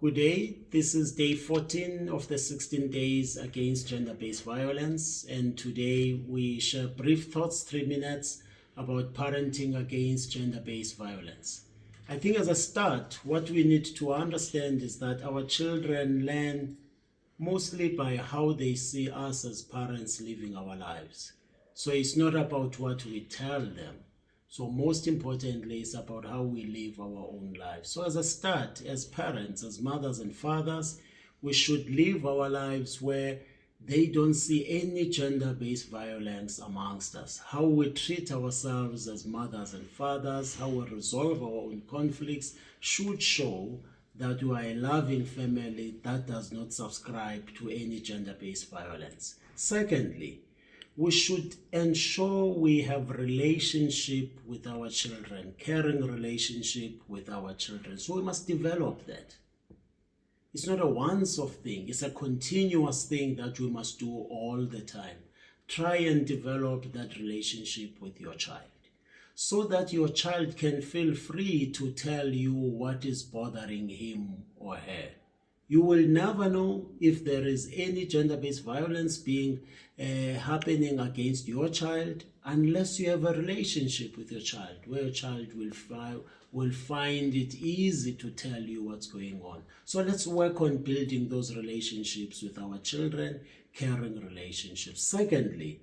Good day. This is day 14 of the 16 days against gender-based violence, and today we share brief thoughts, 3 minutes, about parenting against gender-based violence. I think as a start, what we need to understand is that our children learn mostly by how they see us as parents living our lives. So it's not about what we tell them. So most importantly, it's about how we live our own lives. So as a start, as parents, as mothers and fathers, we should live our lives where they don't see any gender-based violence amongst us. How we treat ourselves as mothers and fathers, how we resolve our own conflicts should show that we are a loving family that does not subscribe to any gender-based violence. Secondly, we should ensure we have relationship with our children, caring relationship with our children. So we must develop that. It's not a once-off thing. It's a continuous thing that we must do all the time. Try and develop that relationship with your child so that your child can feel free to tell you what is bothering him or her. You will never know if there is any gender-based violence being happening against your child unless you have a relationship with your child, where your child will find it easy to tell you what's going on. So let's work on building those relationships with our children, caring relationships. Secondly,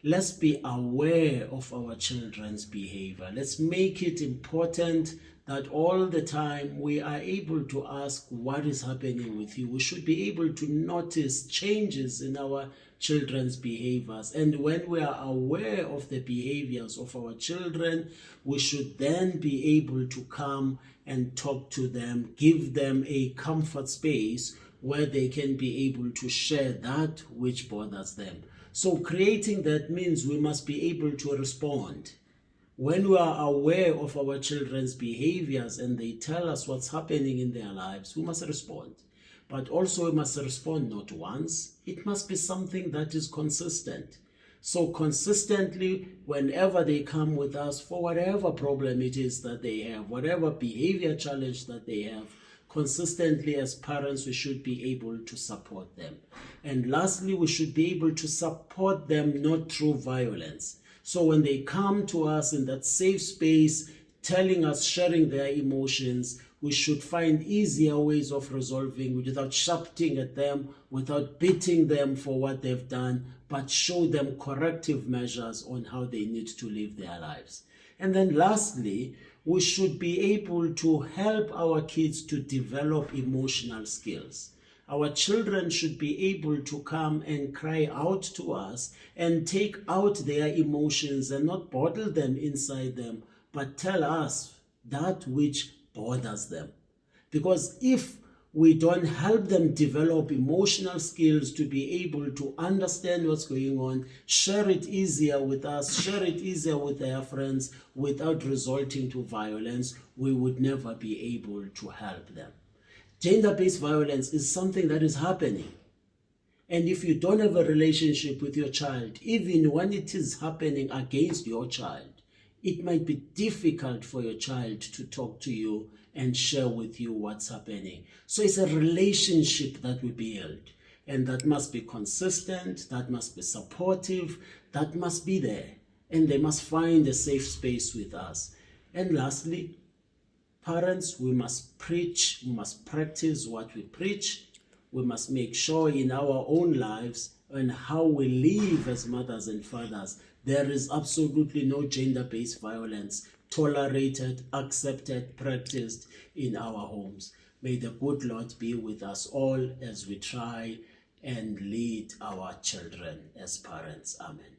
let's be aware of our children's behavior. Let's make it important that all the time we are able to ask what is happening with you. We should be able to notice changes in our children's behaviors. And when we are aware of the behaviors of our children, we should then be able to come and talk to them, give them a comfort space where they can be able to share that which bothers them. So creating that means we must be able to respond. When we are aware of our children's behaviors and they tell us what's happening in their lives, we must respond. But also we must respond not once. It must be something that is consistent. So consistently, whenever they come with us for whatever problem it is that they have, whatever behavior challenge that they have, consistently as parents, we should be able to support them. And lastly, we should be able to support them not through violence. So when they come to us in that safe space, telling us, sharing their emotions, we should find easier ways of resolving without shouting at them, without beating them for what they've done, but show them corrective measures on how they need to live their lives. And then lastly, we should be able to help our kids to develop emotional skills. Our children should be able to come and cry out to us and take out their emotions and not bottle them inside them, but tell us that which bothers them. Because if we don't help them develop emotional skills to be able to understand what's going on, share it easier with us, share it easier with their friends without resorting to violence, we would never be able to help them. Gender-based violence is something that is happening. And if you don't have a relationship with your child, even when it is happening against your child, it might be difficult for your child to talk to you and share with you what's happening. So it's a relationship that we build, and that must be consistent, that must be supportive, that must be there, and they must find a safe space with us. And lastly, parents, we must preach, we must practice what we preach. We must make sure in our own lives and how we live as mothers and fathers, there is absolutely no gender-based violence tolerated, accepted, practiced in our homes. May the good Lord be with us all as we try and lead our children as parents. Amen.